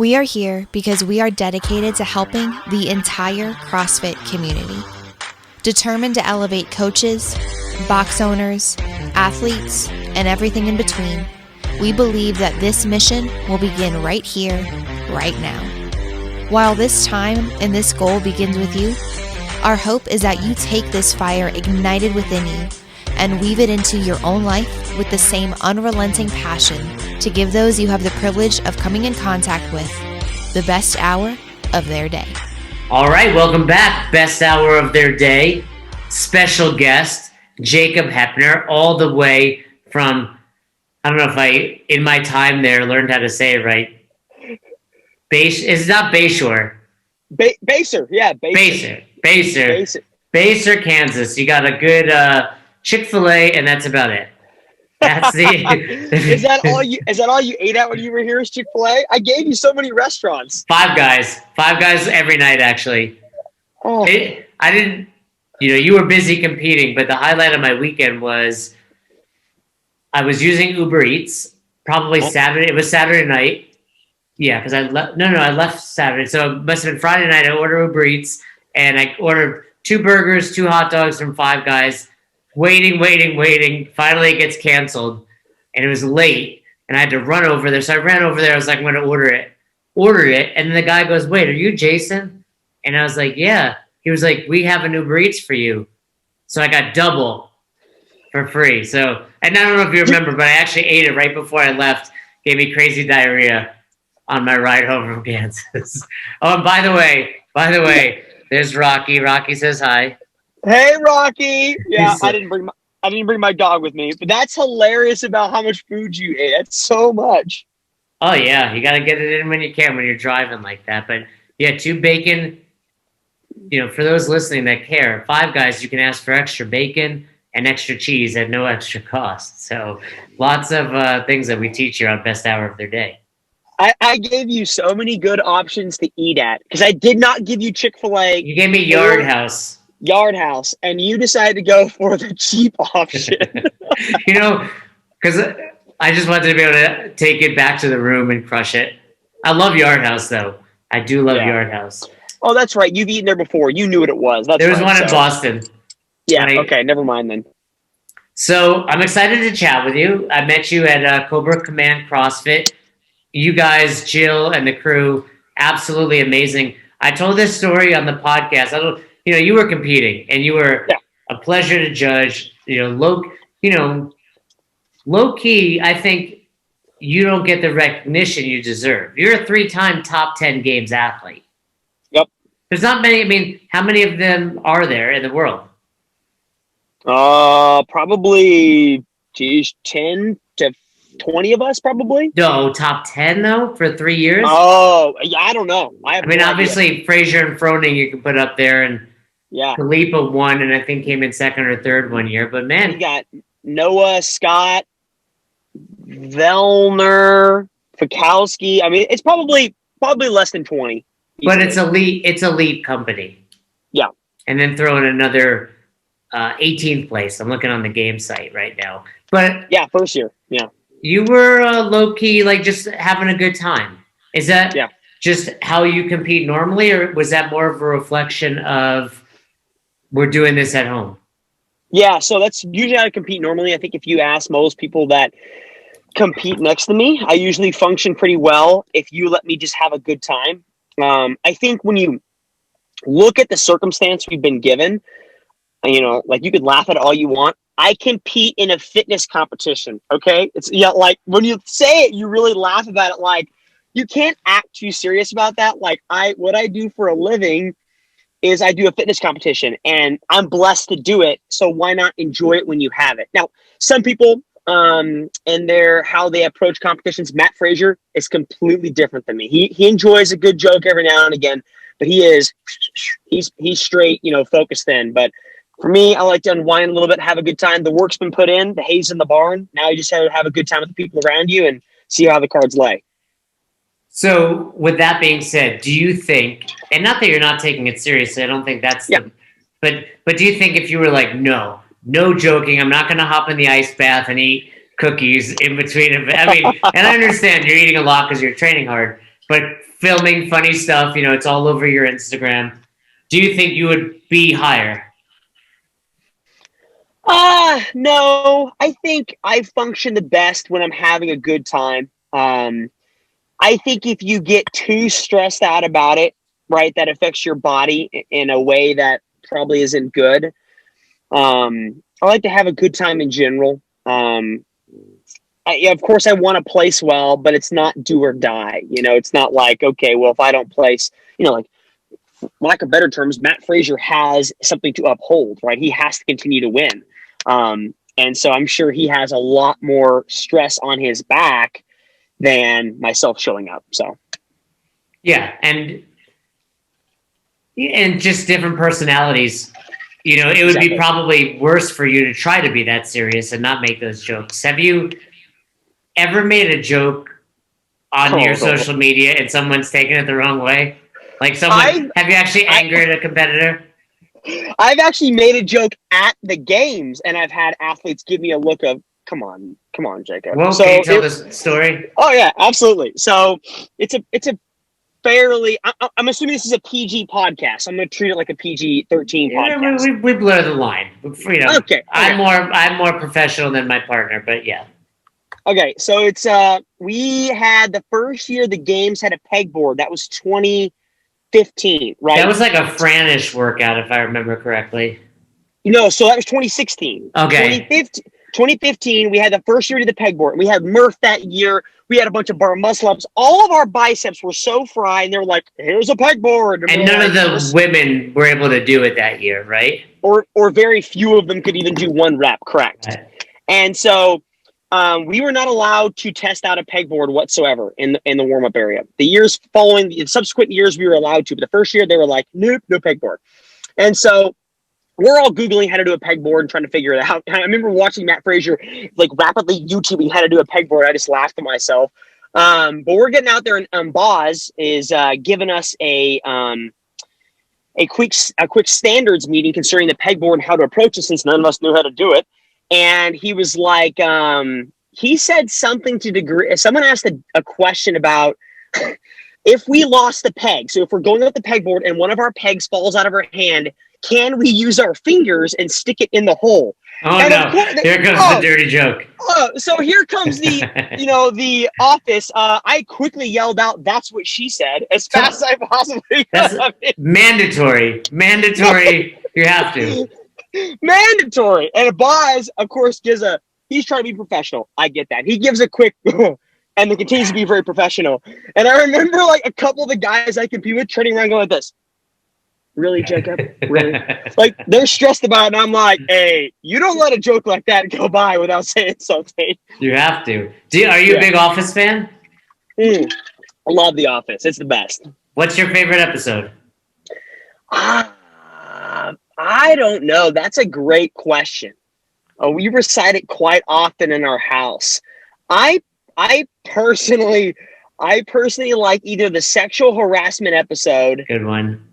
We are here because we are dedicated to helping the entire CrossFit community. Determined to elevate coaches, box owners, athletes, and everything in between, we believe that this mission will begin right here, right now. While this time and this goal begins with you, our hope is that you take this fire ignited within you and weave it into your own life with the same unrelenting passion to give those you have the privilege of coming in contact with the best hour of their day. All right, welcome back. Best hour of their day. Special guest, Jacob Heppner, all the way from, I don't know if I, in my time there, learned how to say it right. It's not Bayshore. Baser, yeah. Baser, Kansas. You got a good Chick-fil-A, and that's about it. That's the. Is that all you ate at when you were here? Is Chick-fil-A? I gave you so many restaurants. Five Guys every night, actually. Oh. I didn't. You were busy competing, but the highlight of my weekend was I was using Uber Eats. Probably Saturday. It was Saturday night. Yeah, because I left. No, I left Saturday, so it must have been Friday night. I ordered Uber Eats, and I ordered 2 burgers, 2 hot dogs from Five Guys. Waiting. Finally, it gets canceled, and it was late, and I had to run over there. So I ran over there. I was like, I'm going to order it. Ordered it, and then the guy goes, "Wait, are you Jason?" And I was like, "Yeah." He was like, "We have an Uber Eats for you." So I got double for free. So, and I don't know if you remember, but I actually ate it right before I left. Gave me crazy diarrhea on my ride home from Kansas. Oh, and by the way, there's Rocky. Rocky says hi. Hey, Rocky. Yeah, I didn't bring my dog with me, but that's hilarious about how much food you ate. That's so much. Oh yeah, you got to get it in when you can when you're driving like that. But yeah, 2 bacon. For those listening that care, Five Guys, you can ask for extra bacon and extra cheese at no extra cost. So lots of things that we teach you on best hour of their day. I gave you so many good options to eat at because I did not give you Chick-fil-A. You gave me Yard House, and you decided to go for the cheap option. Because I just wanted to be able to take it back to the room and crush it. I love Yard House, though. I do love Yard House. Oh, that's right. You've eaten there before. You knew what it was. There was one in Boston. Yeah, okay. Never mind then. So I'm excited to chat with you. I met you at Cobra Command CrossFit. You guys, Jill and the crew, absolutely amazing. I told this story on the podcast. You were competing, and you were a pleasure to judge. Low key, I think you don't get the recognition you deserve. You're a 3-time top 10 games athlete. Yep. There's not many. I mean, how many of them are there in the world? Probably 10 to 20 of us, probably. No, top 10 though for 3 years. Oh, yeah, I don't know. Obviously Frazier and Froning you can put up there, and Khalipa won, and I think came in 2nd or 3rd one year. But man, you got Noah, Scott, Vellner, Fikowski. I mean, it's probably less than 20. But it's elite. It's elite company. Yeah, and then throw in another 18th place. I'm looking on the game site right now. But yeah, first year. Yeah, you were low key, like just having a good time. Is that just how you compete normally, or was that more of a reflection of we're doing this at home? Yeah, so that's usually how I compete normally. I think if you ask most people that compete next to me, I usually function pretty well if you let me just have a good time. I think when you look at the circumstance we've been given, like you could laugh at all you want. I compete in a fitness competition. Okay. It's like when you say it, you really laugh about it. Like you can't act too serious about that. Like what I do for a living is I do a fitness competition, and I'm blessed to do it. So why not enjoy it when you have it? Now, some people, and how they approach competitions. Matt Frazier is completely different than me. He enjoys a good joke every now and again, but he's straight, focused in. But for me, I like to unwind a little bit, have a good time. The work's been put in, the hay's in the barn. Now you just have to have a good time with the people around you and see how the cards lay. So with that being said, do you think, and not that you're not taking it seriously, I don't think that's but do you think if you were like, no joking, I'm not going to hop in the ice bath and eat cookies in between. I mean, and I understand you're eating a lot because you're training hard, but filming funny stuff, it's all over your Instagram. Do you think you would be higher? No. I think I function the best when I'm having a good time. I think if you get too stressed out about it, right, that affects your body in a way that probably isn't good. I like to have a good time in general. Of course, I want to place well, but it's not do or die. It's not like, okay, well, if I don't place, like, lack of better terms, Matt Frazier has something to uphold, right? He has to continue to win. And so I'm sure he has a lot more stress on his back than myself showing up. So, yeah. And just different personalities. It would be probably worse for you to try to be that serious and not make those jokes. Have you ever made a joke on your social media and someone's taken it the wrong way? Like have you actually angered a competitor? I've actually made a joke at the games, and I've had athletes give me a look of, come on, Jacob. Well, can you tell this story? Oh yeah, absolutely. So it's a fairly, I'm assuming this is a PG podcast. I'm going to treat it like a PG-13 podcast. We blur the line. Okay. I'm more professional than my partner, but yeah. Okay, so it's we had the first year the games had a pegboard. That was 2015, right? That was like a Franish workout, if I remember correctly. So that was 2016. Okay. 2015, we had the first year to the pegboard. We had Murph that year. We had a bunch of bar muscle ups. All of our biceps were so fried, and they were like, "Here's a pegboard." And none of the women were able to do it that year, right? Or very few of them could even do one rep. Correct. Right. And so we were not allowed to test out a pegboard whatsoever in the warm up area. The years following, the subsequent years, we were allowed to, but the first year they were like, "Nope, no pegboard." And so we're all Googling how to do a pegboard and trying to figure it out. I remember watching Matt Frazier like rapidly YouTubing how to do a pegboard. I just laughed at myself. But we're getting out there, and Boz is giving us a quick standards meeting concerning the pegboard and how to approach it, since none of us knew how to do it. And he was like, he said something to degree. Someone asked a question about if we lost the peg. So if we're going with the pegboard and one of our pegs falls out of our hand, can we use our fingers and stick it in the hole? Oh, and no. Here comes the dirty joke. So here comes the, the office. I quickly yelled out, "That's what she said," as fast as I possibly could. That's mandatory. You have to. Mandatory. And Boz, of course, he's trying to be professional. I get that. He gives a quick, and then continues to be very professional. And I remember like a couple of the guys I compete with turning around going like this. Really, Jacob? Really? Like, they're stressed about it, and I'm like, hey, you don't let a joke like that go by without saying something. You have to. Are you a big Office fan? I love The Office. It's the best. What's your favorite episode? I don't know. That's a great question. We recite it quite often in our house. I personally like either the sexual harassment episode. Good one.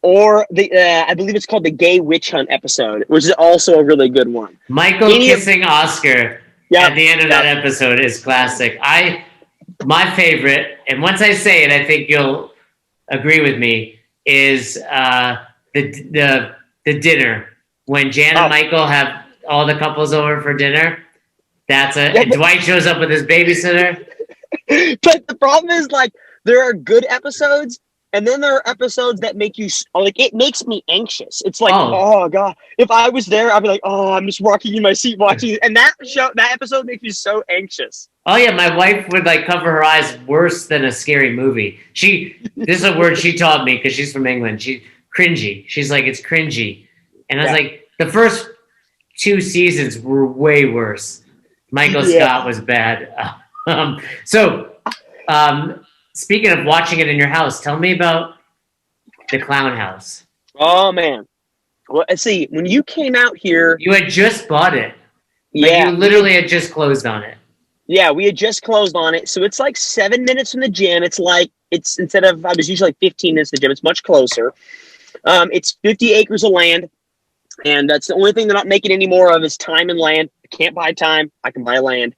Or I believe it's called the Gay Witch Hunt episode, which is also a really good one. Michael kissing Oscar at the end of that episode is classic. My favorite, and once I say it, I think you'll agree with me, is the dinner when Jan and Michael have all the couples over for dinner. Dwight shows up with his babysitter. But the problem is, like, there are good episodes. And then there are episodes that make you, like, it makes me anxious. It's like, oh God, if I was there, I'd be like, oh, I'm just rocking in my seat watching. And that episode makes me so anxious. Oh yeah, my wife would like cover her eyes worse than a scary movie. This is a word she taught me because she's from England. Cringy. She's like, it's cringy. And I was like, the first 2 seasons were way worse. Michael Scott was bad. Speaking of watching it in your house, tell me about the Clown House. Oh, man. Well, let's see. When you came out here... You had just bought it. You literally had just closed on it. Yeah, we had just closed on it. So it's like 7 minutes from the gym. It's instead of, I was usually like 15 minutes to the gym, it's much closer. It's 50 acres of land. And that's the only thing they're not making any more of is time and land. I can't buy time. I can buy land.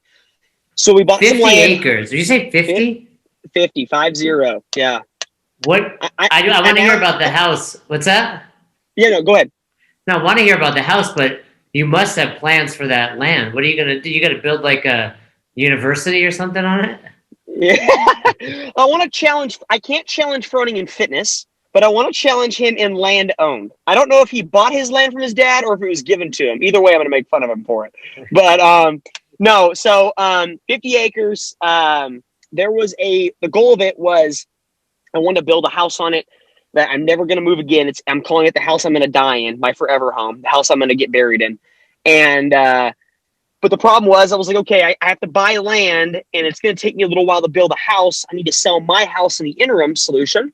So we bought some land. 50 acres. Did you say 50? 50, 50. Yeah. What I want to hear about the house. What's that? Yeah, no, go ahead. No, I want to hear about the house, but you must have plans for that land. What are you gonna do? You gonna build like a university or something on it? Yeah. I want to challenge. I can't challenge Froning in fitness, but I want to challenge him in land owned. I don't know if he bought his land from his dad or if it was given to him. Either way, I'm going to make fun of him for it. But no, so 50 acres. There was the goal of it was I wanted to build a house on it that I'm never going to move again. I'm calling it the house I'm going to die in, my forever home, the house I'm going to get buried in. And but the problem was I was like, okay, I have to buy land and it's going to take me a little while to build a house. I need to sell my house in the interim solution.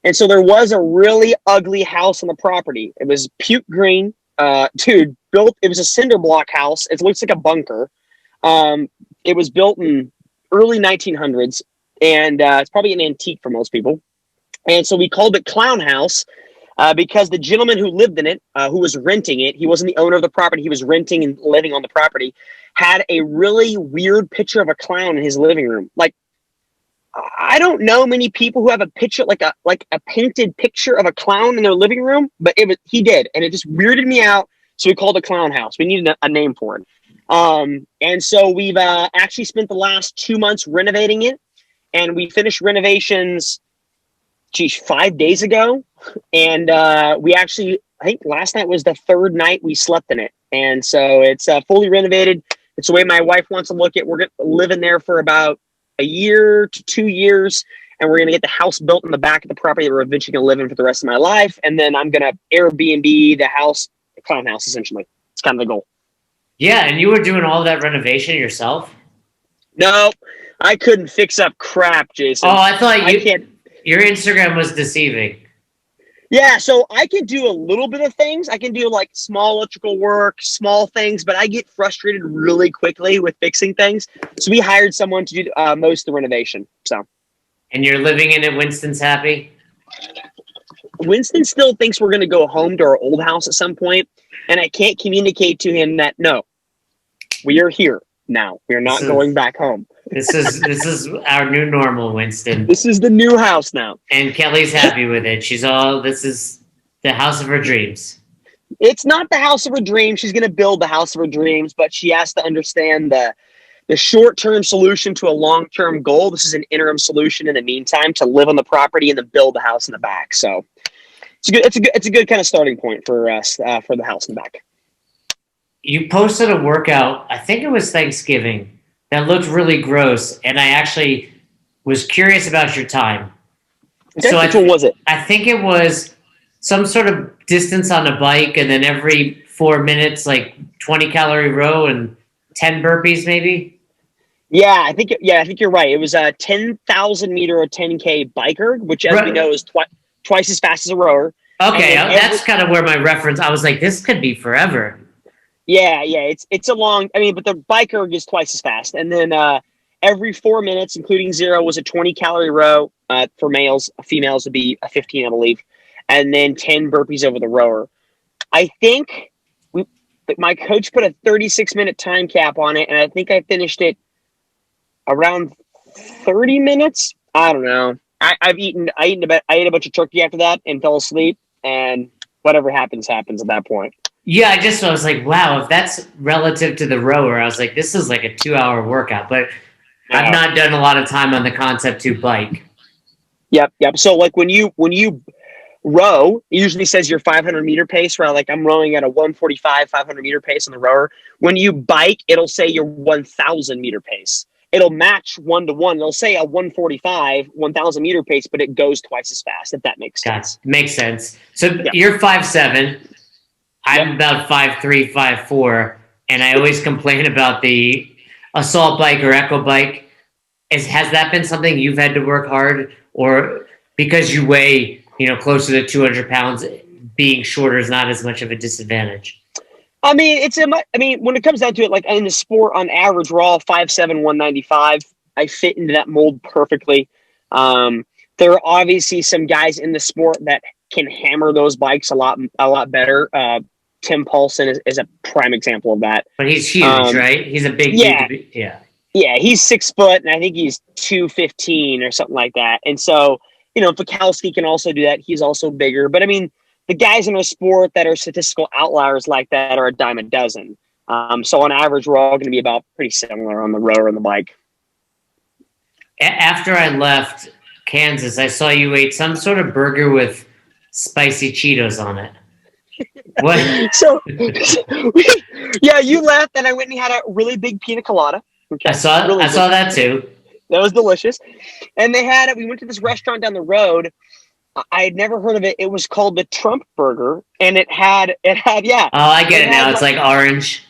And so there was a really ugly house on the property. It was puke green, dude, built. It was a cinder block house. It looks like a bunker. It was built in early 1900s, and it's probably an antique for most people. And so we called it Clown House because the gentleman who lived in it, who was renting it, he wasn't the owner of the property. He was renting and living on the property, had a really weird picture of a clown in his living room. Like, I don't know many people who have a picture, like a painted picture of a clown in their living room, but he did. And it just weirded me out. So we called it Clown House. We needed a name for it. And so we've actually spent the last 2 months renovating it. And we finished renovations 5 days ago, and we actually, I think last night was the third night we slept in it, and so it's fully renovated. It's the way my wife wants to look at. We're going to live in there for about a year to 2 years, and we're going to get the house built in the back of the property that we're eventually going to live in for the rest of my life, and then I'm going to Airbnb the house, the Clown House, essentially. It's kind of the goal. Yeah, and you were doing all that renovation yourself? No, I couldn't fix up crap, Jason. Oh, I thought I can't. Your Instagram was deceiving. Yeah, so I can do a little bit of things. I can do like small electrical work, small things, but I get frustrated really quickly with fixing things. So we hired someone to do most of the renovation. So, and you're living in it. Winston's happy. Winston still thinks we're going to go home to our old house at some point, and I can't communicate to him that no, we are here now. We are not going back home. This is our new normal, Winston. This is the new house now. And Kelly's happy with it. This is the house of her dreams. It's not the house of her dreams. She's going to build the house of her dreams, but she has to understand the short-term solution to a long-term goal. This is an interim solution in the meantime to live on the property and then build the house in the back. So it's a good kind of starting point for us for the house in the back. You posted a workout, I think it was Thanksgiving, that looked really gross, and I actually was curious about your time. Okay, so which one was it? I think it was some sort of distance on a bike, and then every 4 minutes, like 20-calorie row and 10 burpees, maybe. Yeah, I think you're right. It was a 10,000 meter or 10K biker, which, as we know, is twice as fast as a rower. Okay, that's kind of where my reference. I was like, this could be forever. Yeah, it's a long. I mean, but the biker is twice as fast, and then every 4 minutes, including zero, was a 20-calorie row for males. Females would be a 15, I believe, and then 10 burpees over the rower. I think my coach put a 36-minute time cap on it, and I think I finished it around 30 minutes. I don't know. I ate a bunch of turkey after that and fell asleep, and whatever happens at that point. Yeah, I was like, wow, if that's relative to the rower, I was like, this is like a 2-hour workout, but I've not done a lot of time on the Concept 2 bike. Yep. So like when you row, it usually says your 500-meter pace, right? Like I'm rowing at a 145, 500-meter pace on the rower. When you bike, it'll say your 1,000-meter pace. It'll match 1-to-1. It'll say a 145, 1,000-meter pace, but it goes twice as fast, if that makes sense. Makes sense. So you're 5'7". I'm about 5'3", 5'4", and I always complain about the assault bike or echo bike. Has that been something you've had to work hard, or because you weigh, closer to 200 pounds, being shorter is not as much of a disadvantage? I mean, when it comes down to it, like in the sport, on average, we're all 5'7", 195. I fit into that mold perfectly. There are obviously some guys in the sport that can hammer those bikes a lot better. Tim Paulson is a prime example of that. But he's huge, right? He's a big dude. Yeah. Yeah, he's 6 foot, and I think he's 215 or something like that. And so, Fikowski can also do that. He's also bigger. But I mean, the guys in our sport that are statistical outliers like that are a dime a dozen. So on average, we're all going to be about pretty similar on the rower and the bike. After I left Kansas, I saw you ate some sort of burger with spicy Cheetos on it. What? So, yeah, you left, and I went and had a really big pina colada. Okay, I saw that too. That was delicious. And they had it. We went to this restaurant down the road. I had never heard of it. It was called the Trump Burger, and it had yeah. Oh, I get it now. It's like orange.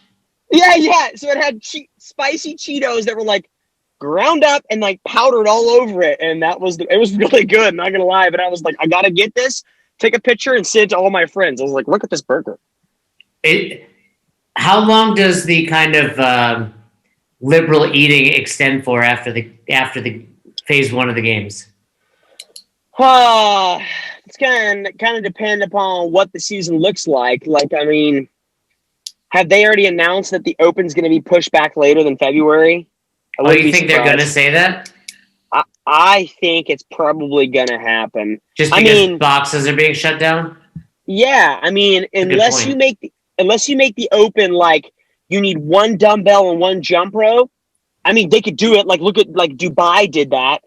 Yeah. So it had spicy Cheetos that were like ground up and like powdered all over it, and it was really good. Not gonna lie, but I was like, I gotta get this. Take a picture and send it to all my friends. I was like, look at this burger. How long does the kind of liberal eating extend for after the phase one of the games? It's kind of depend upon what the season looks like. Like, I mean, have they already announced that the Open's going to be pushed back later than February? Oh, you think they're going to say that? I think it's probably going to happen. Just because boxes are being shut down? Yeah, I mean, unless you make the Open like you need one dumbbell and one jump rope. I mean, they could do it. Like, look at like Dubai did that,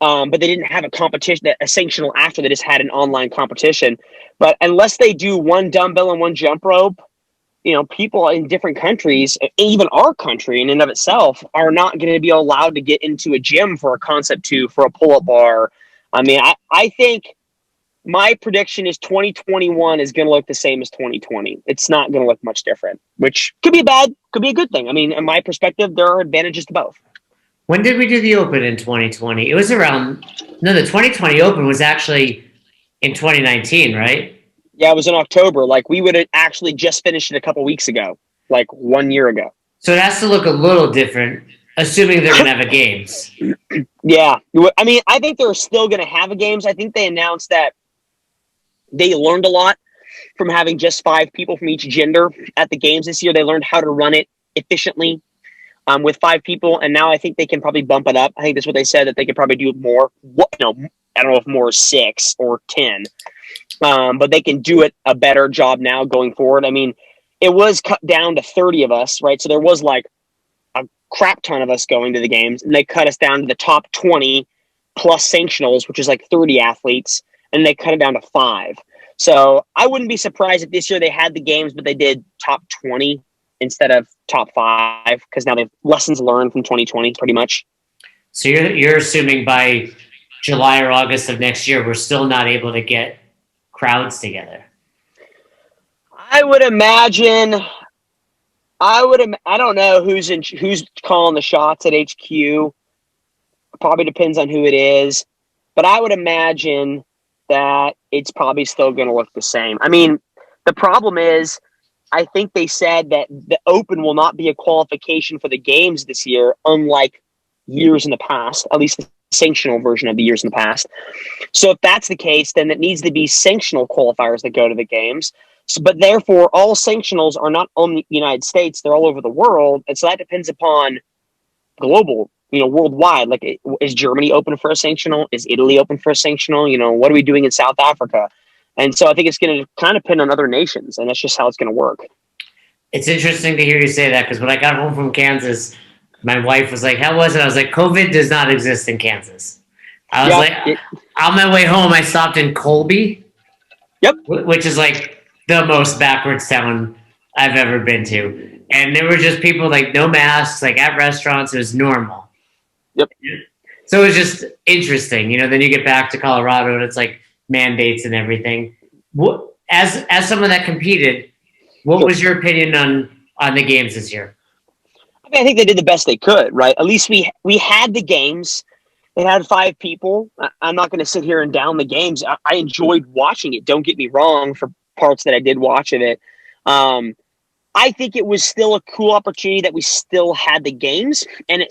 but they didn't have a competition, a sanctional after. They just had an online competition. But unless they do one dumbbell and one jump rope, people in different countries, even our country in and of itself, are not going to be allowed to get into a gym for a concept two, for a pull-up bar. I mean, I think my prediction is 2021 is going to look the same as 2020. It's not going to look much different, which could be could be a good thing. I mean, in my perspective, there are advantages to both. When did we do the Open in 2020? It was the 2020 Open was actually in 2019, right? Yeah, it was in October. Like, we would have actually just finished it a couple weeks ago, like 1 year ago. So it has to look a little different, assuming they're going to have a games. Yeah. I mean, I think they're still going to have a games. I think they announced that they learned a lot from having just 5 people from each gender at the games this year. They learned how to run it efficiently with 5 people, and now I think they can probably bump it up. I think that's what they said, that they could probably do more. I don't know if more is 6 or 10. But they can do it a better job now going forward. I mean, it was cut down to 30 of us, right? So there was like a crap ton of us going to the games, and they cut us down to the top 20 plus sanctionals, which is like 30 athletes, and they cut it down to 5. So I wouldn't be surprised if this year they had the games, but they did top 20 instead of top 5, because now they've lessons learned from 2020 pretty much. So you're assuming by July or August of next year, we're still not able to get crowds together? I would imagine. I don't know who's calling the shots at HQ. Probably depends on who it is, but I would imagine that it's probably still going to look the same. I mean, the problem is, I think they said that the Open will not be a qualification for the games this year, unlike years in the past, at least the sanctional version of the years in the past. So if that's the case, then it needs to be sanctional qualifiers that go to the games. But therefore, all sanctionals are not on the United States; they're all over the world, and so that depends upon global, worldwide. Like, is Germany open for a sanctional? Is Italy open for a sanctional? What are we doing in South Africa? And so I think it's going to kind of depend on other nations, and that's just how it's going to work. It's interesting to hear you say that, because when I got home from Kansas, my wife was like, "How was it?" I was like, "COVID does not exist in Kansas." I was on my way home, I stopped in Colby. Yep. Which is like the most backwards town I've ever been to. And there were just people like no masks, like at restaurants. It was normal. Yep. So it was just interesting. Then you get back to Colorado and it's like mandates and everything. As someone that competed, what was your opinion on the games this year? I think they did the best they could, right? At least we had the games. It had 5 people. I'm not going to sit here and down the games. I enjoyed watching it. Don't get me wrong, for parts that I did watch of it. I think it was still a cool opportunity that we still had the games, and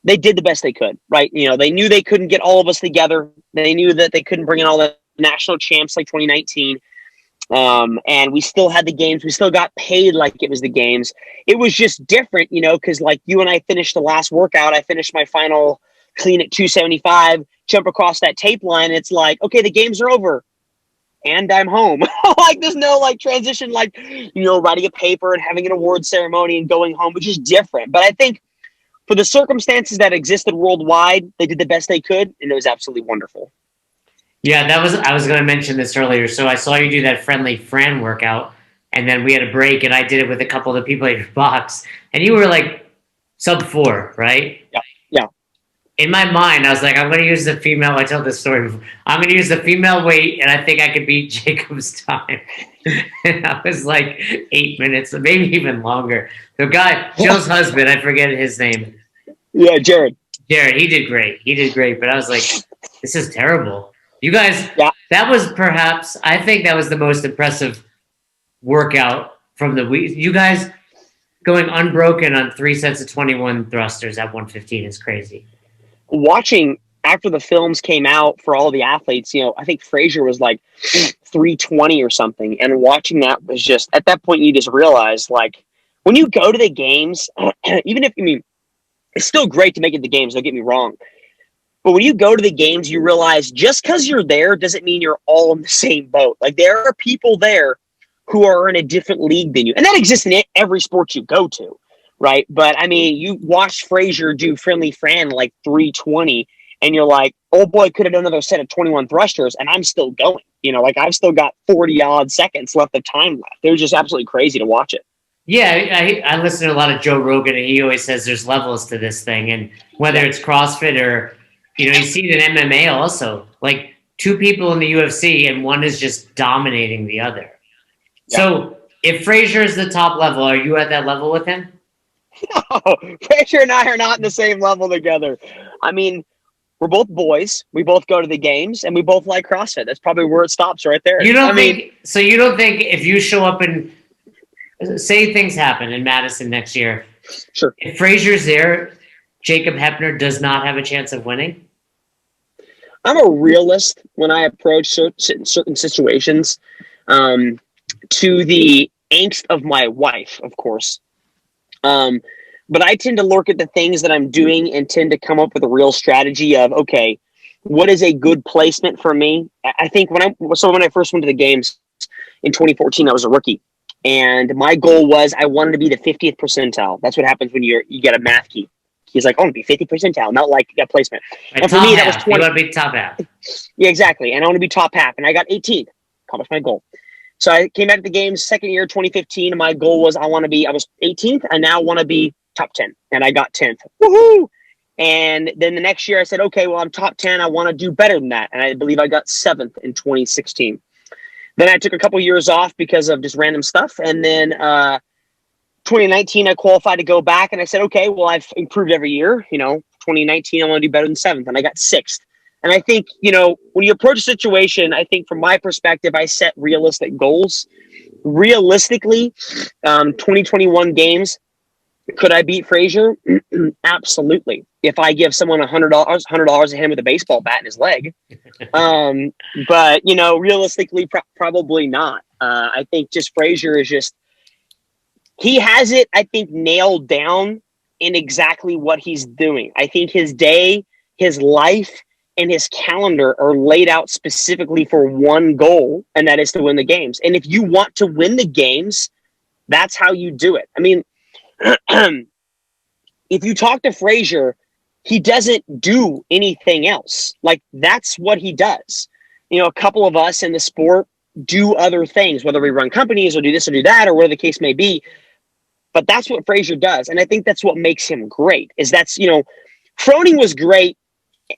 they did the best they could, right? They knew they couldn't get all of us together. They knew that they couldn't bring in all the national champs like 2019. And we still had the games. We still got paid like it was the games. It was just different, because like you and I finished the last workout. I finished my final clean at 275, jump across that tape line. It's like, okay, the games are over and I'm home. Like there's no like transition, like, writing a paper and having an award ceremony and going home, which is different. But I think for the circumstances that existed worldwide, they did the best they could, and it was absolutely wonderful. Yeah, I was going to mention this earlier. So I saw you do that friendly Fran workout, and then we had a break, and I did it with a couple of the people at your box, and you were like sub 4, right? Yeah. Yeah. In my mind, I was like, I'm going to use the female. I told this story before. I'm going to use the female weight, and I think I could beat Jacob's time. And I was like 8 minutes, maybe even longer. The guy, Jill's husband, I forget his name. Yeah, Jared, he did great. He did great, but I was like, this is terrible. You guys, Yeah. That was perhaps, I think that was the most impressive workout from the week. You guys going unbroken on 3 sets of 21 thrusters at 115 is crazy. Watching after the films came out for all the athletes, I think Frazier was like 320 or something. And watching that was just, at that point, you just realize, like, when you go to the games, even if, it's still great to make it to the games, don't get me wrong. But when you go to the games, you realize just because you're there doesn't mean you're all in the same boat. Like, there are people there who are in a different league than you. And that exists in every sport you go to, right? But, you watch Frazier do Friendly Fran like 320, and you're like, oh boy, could have done another set of 21 thrusters, and I'm still going. Like I've still got 40-odd seconds left of time left. It was just absolutely crazy to watch it. Yeah, I listen to a lot of Joe Rogan, and he always says there's levels to this thing. And whether it's CrossFit or, you see it in MMA also. Like, 2 people in the UFC, and one is just dominating the other. Yeah. So if Frazier is the top level, are you at that level with him? No, Frazier and I are not in the same level together. We're both boys. We both go to the games, and we both like CrossFit. That's probably where it stops right there. You don't think if you show up and say things happen in Madison next year, sure, if Frazier's there, Jacob Heppner does not have a chance of winning? I'm a realist when I approach certain situations. To the angst of my wife, of course. But I tend to look at the things that I'm doing and tend to come up with a real strategy of, okay, what is a good placement for me? I think when I first went to the games in 2014, I was a rookie. And my goal was I wanted to be the 50th percentile. That's what happens when you get a math key. He's like, I want to be 50 percentile, not like a placement. And for me, that was 20. You want to be top half. Yeah, exactly. And I want to be top half. And I got 18th. Accomplished my goal. So I came out of the games second year, 2015. And my goal was I was 18th. I now want to be top 10. And I got 10th. Woohoo! And then the next year I said, okay, well, I'm top 10. I want to do better than that. And I believe I got 7th in 2016. Then I took a couple years off because of just random stuff. And then 2019, I qualified to go back. And I said, okay, well, I've improved every year. 2019, I want to do better than 7th. And I got 6th. And I think, when you approach a situation, I think from my perspective, I set realistic goals. Realistically, 2021 games, could I beat Frazier? Absolutely. If I give someone $100 a him with a baseball bat in his leg. But, realistically, probably not. I think just Frazier is just, he has it, I think, nailed down in exactly what he's doing. I think his day, his life, and his calendar are laid out specifically for one goal, and that is to win the games. And if you want to win the games, that's how you do it. If you talk to Frazier, he doesn't do anything else. Like, that's what he does. A couple of us in the sport do other things, whether we run companies or do this or do that or whatever the case may be. But that's what Frazier does. And I think that's what makes him great, is Froning was great.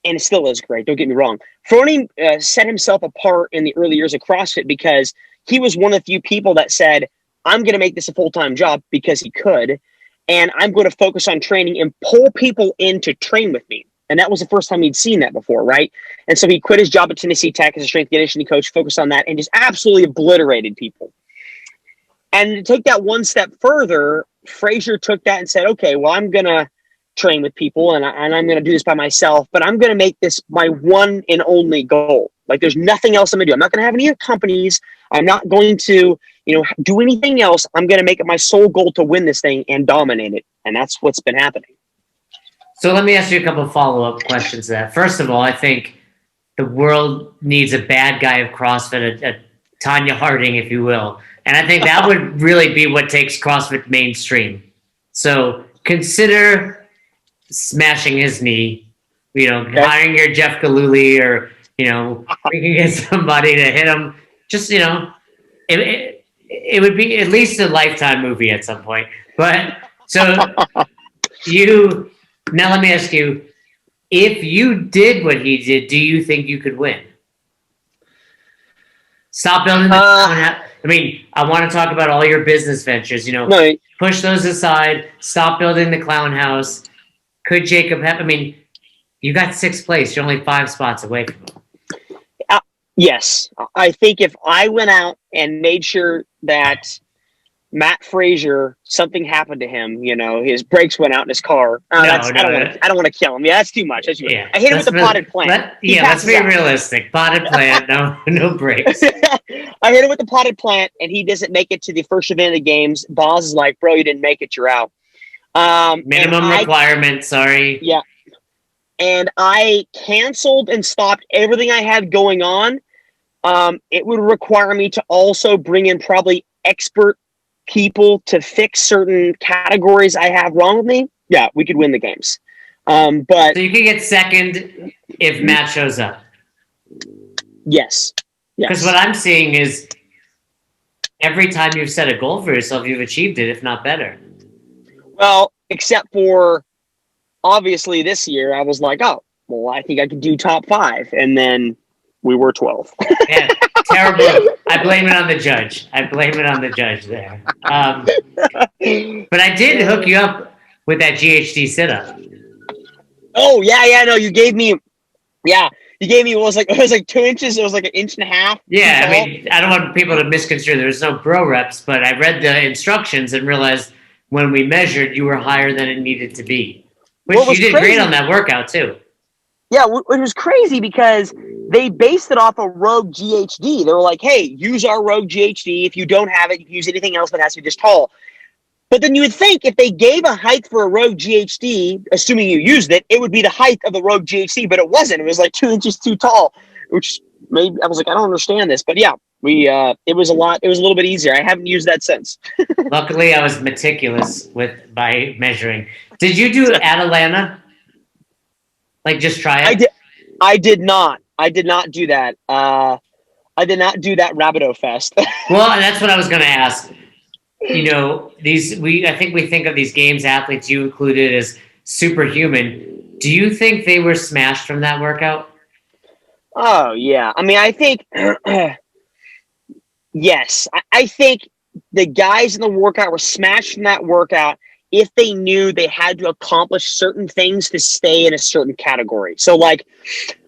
And it still is great. Don't get me wrong. Froning set himself apart in the early years of CrossFit because he was one of the few people that said, I'm going to make this a full-time job because he could. And I'm going to focus on training and pull people in to train with me. And that was the first time he'd seen that before, right? And so he quit his job at Tennessee Tech as a strength conditioning coach, focused on that, and just absolutely obliterated people. And to take that one step further, Frazier took that and said, okay, well, I'm going to train with people and I'm going to do this by myself, but I'm going to make this my one and only goal. Like there's nothing else I'm gonna do. I'm not gonna have any companies. I'm not going to, do anything else. I'm gonna make it my sole goal to win this thing and dominate it. And that's what's been happening. So let me ask you a couple of follow-up questions to that. First of all, I think the world needs a bad guy of CrossFit, a Tanya Harding, if you will. And I think that would really be what takes CrossFit mainstream. So consider smashing his knee, hiring your Jeff Gillooly, or, we can get somebody to hit him. Just, it would be at least a Lifetime movie at some point. But so now let me ask you, if you did what he did, do you think you could win? Stop building the I want to talk about all your business ventures, No. Push those aside, stop building the clown house. Could Jacob have, you got 6th place, you're only 5 spots away from him. Yes. I think if I went out and made sure that Matt Frazier, something happened to him, his brakes went out in his car. I don't want to kill him. Yeah, that's too much. Yeah, I hit him with the potted plant. Let's be realistic. Potted plant, no brakes. I hit him with the potted plant, and he doesn't make it to the first event of the games. Boz is like, bro, you didn't make it. You're out. Minimum requirement, sorry. Yeah. And I canceled and stopped everything I had going on. It would require me to also bring in probably expert people to fix certain categories I have wrong with me. Yeah, we could win the games. But so you could get second if Matt shows up. Yes. Because what I'm seeing is every time you've set a goal for yourself, you've achieved it, if not better. Well, except for obviously this year, I was like, oh, well, I think I could do top 5, and then we were 12. Yeah, terrible. I blame it on the judge. There. But I did hook you up with that GHD sit-up. Oh yeah. No, you gave me. Yeah, you gave me. It was like 2 inches. It was like 1.5 inches. Yeah, I don't want people to misconstrue. There's no bro reps, but I read the instructions and realized when we measured, you were higher than it needed to be. Which you did great on that workout too. Yeah, it was crazy because they based it off a Rogue GHD. They were like, hey, use our Rogue GHD. If you don't have it, you can use anything else that has to be this tall. But then you would think if they gave a height for a Rogue GHD, assuming you used it, it would be the height of the Rogue GHD, but it wasn't. It was like 2 inches too tall, which maybe I was like, I don't understand this. But yeah, it was a little bit easier. I haven't used that since. Luckily, I was meticulous by measuring. Did you do Atalanta? Like, just try it? I did not. I did not do that. I did not do that Rabido Fest. Well, that's what I was going to ask. I think we think of these games athletes, you included, as superhuman. Do you think they were smashed from that workout? Oh, yeah. I think, yes. I think the guys in the workout were smashed from that workout if they knew they had to accomplish certain things to stay in a certain category. So, like,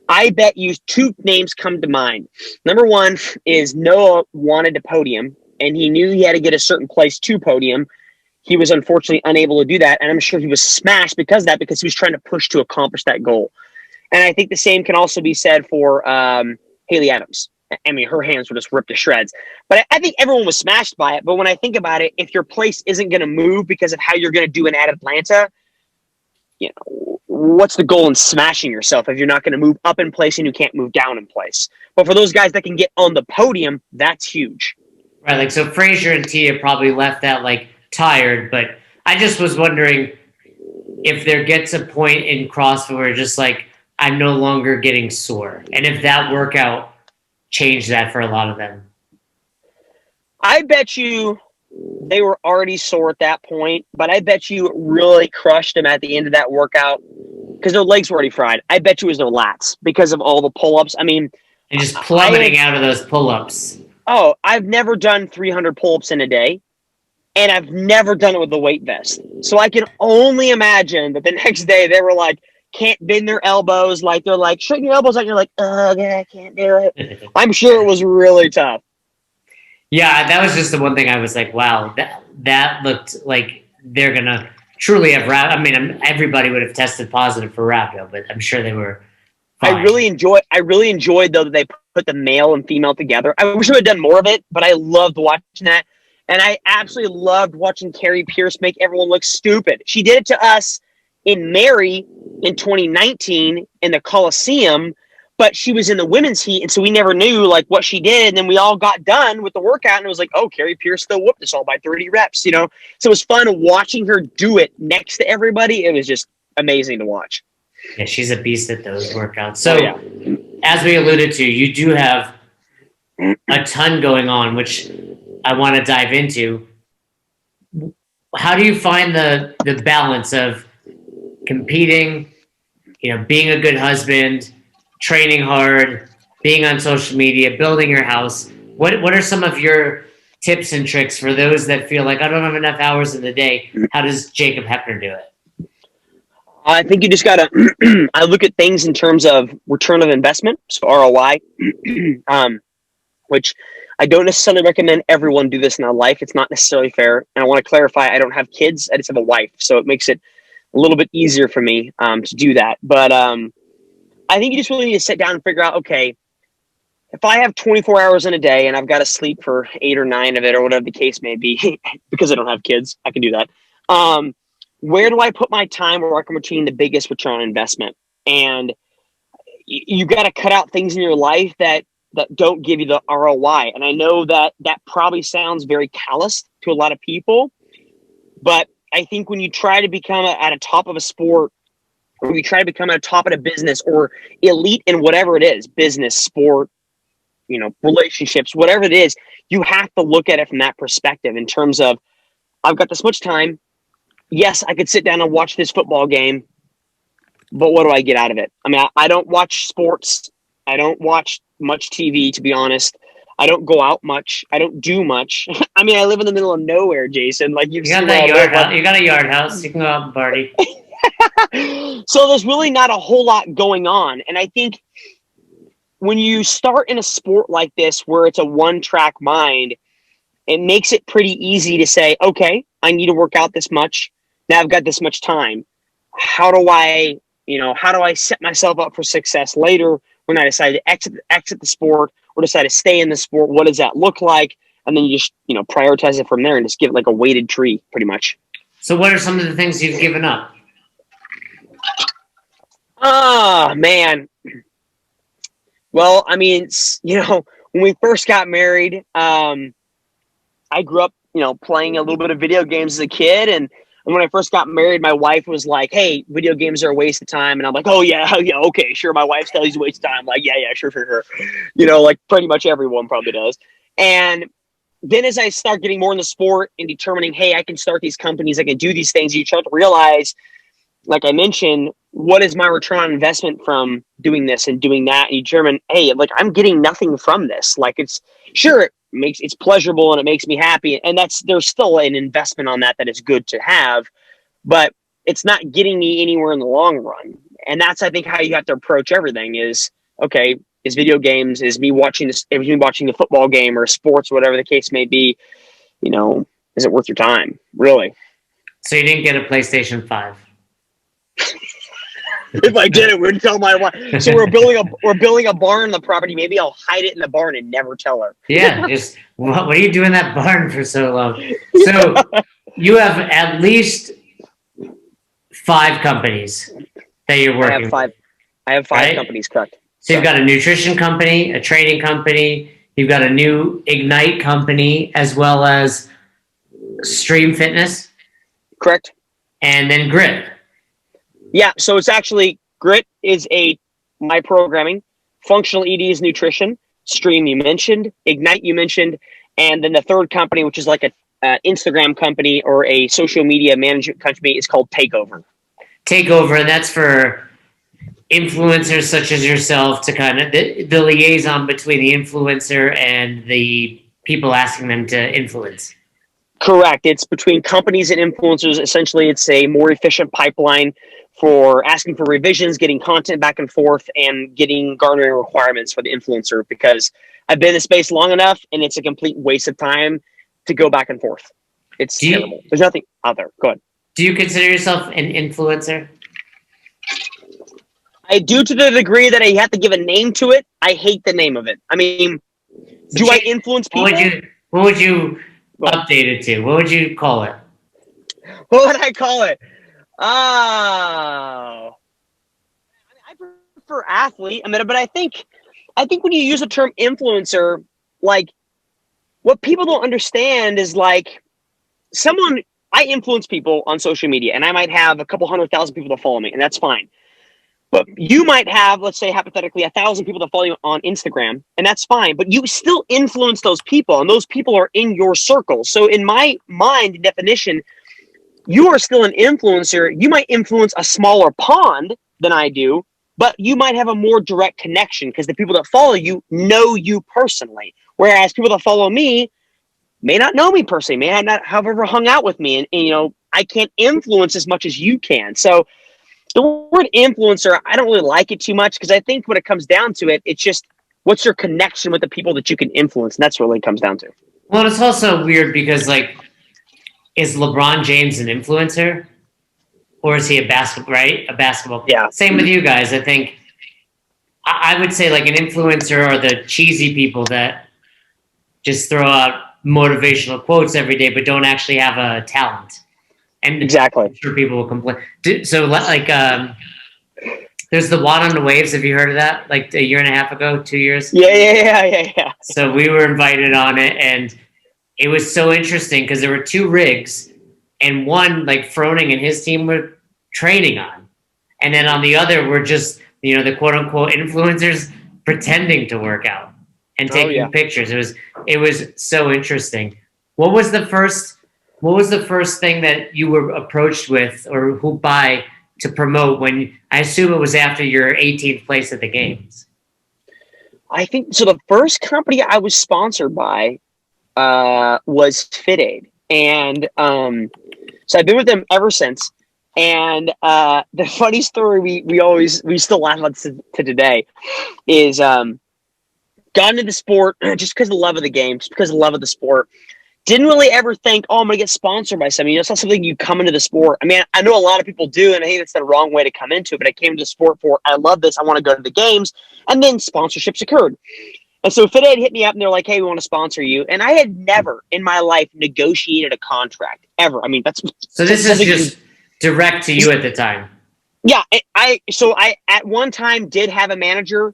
I bet you 2 names come to mind. Number 1 is Noah wanted a podium, and he knew he had to get a certain place to podium. He was unfortunately unable to do that, and I'm sure he was smashed because of that, because he was trying to push to accomplish that goal. And I think the same can also be said for Haley Adams. Her hands were just ripped to shreds. But I think everyone was smashed by it. But when I think about it, if your place isn't going to move because of how you're going to do it at Atlanta, what's the goal in smashing yourself if you're not going to move up in place and you can't move down in place? But for those guys that can get on the podium, that's huge. Right, like, so Frazier and Tia probably left that, like, tired, but I just was wondering if there gets a point in CrossFit where just like, I'm no longer getting sore, and if that workout changed that for a lot of them. I bet you they were already sore at that point, but I bet you it really crushed them at the end of that workout because their legs were already fried. I bet you it was their lats because of all the pull-ups. And just plummeting out of those pull-ups. Oh, I've never done 300 pull-ups in a day, and I've never done it with a weight vest. So I can only imagine that the next day they were like, can't bend their elbows. Like, they're like, straighten your elbows out. You're like, oh, yeah, I can't do it. I'm sure it was really tough. Yeah, that was just the one thing I was like, wow, that looked like they're going to truly have everybody would have tested positive for rhabdo, but I'm sure they were fine. I really enjoyed though that they put the male and female together. I wish I had done more of it, but I loved watching that. And I absolutely loved watching Carrie Pierce make everyone look stupid. She did it to us in Mary in 2019 in the Coliseum, but she was in the women's heat, and so we never knew like what she did. And then we all got done with the workout, and it was like, oh, Carrie Pierce still whooped us all by 30 reps, you know? So it was fun watching her do it next to everybody. It was just amazing to watch. Yeah, she's a beast at those workouts. So, as we alluded to, you do have a ton going on, which I want to dive into. How do you find the balance of competing, being a good husband, training hard, being on social media, building your house? What are some of your tips and tricks for those that feel like I don't have enough hours in the day? How does Jacob Heppner do it? I think you just got to I look at things in terms of return of investment, so ROI, which I don't necessarily recommend everyone do this in their life. It's not necessarily fair. And I want to clarify, I don't have kids. I just have a wife. So it makes it a little bit easier for me to do that. But I think you just really need to sit down and figure out, okay, if I have 24 hours in a day and I've got to sleep for 8 or 9 of it or whatever the case may be, because I don't have kids, I can do that. Where do I put my time where I can retain the biggest return on investment? And you got to cut out things in your life that don't give you the ROI. And I know that probably sounds very callous to a lot of people, but I think when you try to become at a top of a sport, or you try to become at a top of a business or elite in whatever it is, business, sport, relationships, whatever it is, you have to look at it from that perspective in terms of, I've got this much time. Yes, I could sit down and watch this football game, but what do I get out of it? I mean, I don't watch sports. I don't watch much TV, to be honest. I don't go out much. I don't do much. I mean, I live in the middle of nowhere, Jason. Like you got that yard house. You got a yard house. You can go out and party. So there's really not a whole lot going on. And I think when you start in a sport like this, where it's a one-track mind, it makes it pretty easy to say, okay, I need to work out this much. Now I've got this much time. How do I set myself up for success later when I decide to exit the sport or decide to stay in the sport? What does that look like? And then you just, prioritize it from there and just give it like a weighted tree, pretty much. So what are some of the things you've given up? Oh, man. Well, I mean, when we first got married, I grew up, playing a little bit of video games as a kid. And when I first got married, my wife was like, hey, video games are a waste of time. And I'm like, oh, yeah, okay, sure. My wife tells you a waste of time. Like, yeah, sure. Like pretty much everyone probably does. And then as I start getting more in the sport and determining, hey, I can start these companies, I can do these things, you start to realize, like I mentioned, what is my return on investment from doing this and doing that? And you determine, hey, like I'm getting nothing from this. Like it's pleasurable and it makes me happy. And there's still an investment on that is good to have, but it's not getting me anywhere in the long run. And that's, I think, how you have to approach everything is, okay, is video games, is me watching the football game or sports, whatever the case may be, is it worth your time? Really? So you didn't get a PlayStation 5? If I did, it wouldn't tell my wife. So we're building a barn on the property. Maybe I'll hide it in the barn and never tell her. Yeah, just what are you doing in that barn for so long? So you have at least 5 companies that you're working with. I have 5 companies, correct. So you've got a nutrition company, a training company, you've got a new Ignite company, as well as Stream Fitness. Correct. And then Grit. Yeah, so it's actually, Grit is my programming, Functional ED is nutrition, Stream you mentioned, Ignite you mentioned, and then the third company, which is like a Instagram company or a social media management company, is called Takeover. Takeover, and that's for influencers such as yourself to kind of the liaison between the influencer and the people asking them to influence. Correct. It's between companies and influencers. Essentially, it's a more efficient pipeline for asking for revisions, getting content back and forth, and garnering requirements for the influencer, because I've been in the space long enough and it's a complete waste of time to go back and forth. It's terrible. There's nothing out there. Go ahead. Do you consider yourself an influencer? I do to the degree that I have to give a name to it. I hate the name of it. I mean, do I influence people? What would you update it to? What would you call it? What would I call it? Oh, I prefer athlete. I mean, but I think when you use the term influencer, like what people don't understand is like I influence people on social media, and I might have a couple 100,000 people that follow me, and that's fine. But you might have, let's say, hypothetically, 1,000 people that follow you on Instagram, and that's fine. But you still influence those people, and those people are in your circle. So in my mind definition, you are still an influencer. You might influence a smaller pond than I do, but you might have a more direct connection because the people that follow you know you personally. Whereas people that follow me may not know me personally, may not have ever hung out with me. And I can't influence as much as you can. So the word influencer, I don't really like it too much because I think when it comes down to it, it's just what's your connection with the people that you can influence. And that's what it really comes down to. Well, it's also weird because, like, is LeBron James an influencer? Or is he a basketball? Yeah. Same with you guys. I think I would say like an influencer are the cheesy people that just throw out motivational quotes every day, but don't actually have a talent. And exactly, I'm sure people will complain. So like, there's the Watt on the Waves. Have you heard of that? Like a year and a half ago, 2 years? Yeah. So we were invited on it, and it was so interesting because there were two rigs, and one like Froning and his team were training on, and then on the other were just the quote unquote influencers pretending to work out and taking pictures. It was so interesting. What was the first thing that you were approached with or by to promote when I assume it was after your 18th place at the games? I think so. The first company I was sponsored by was FitAid, and so I've been with them ever since. And the funny story we still laugh about to today is got into the sport just because of the love of the game, just because of the love of the sport. Didn't really ever think, I'm going to get sponsored by something. It's not something you come into the sport. I mean, I know a lot of people do, and I think that's the wrong way to come into it. But I came to the sport for, I love this. I want to go to the games. And then sponsorships occurred. And so FitAid hit me up, and they're like, hey, we want to sponsor you. And I had never in my life negotiated a contract, ever. I mean, so this is just direct to you at the time. Yeah. I at one time did have a manager.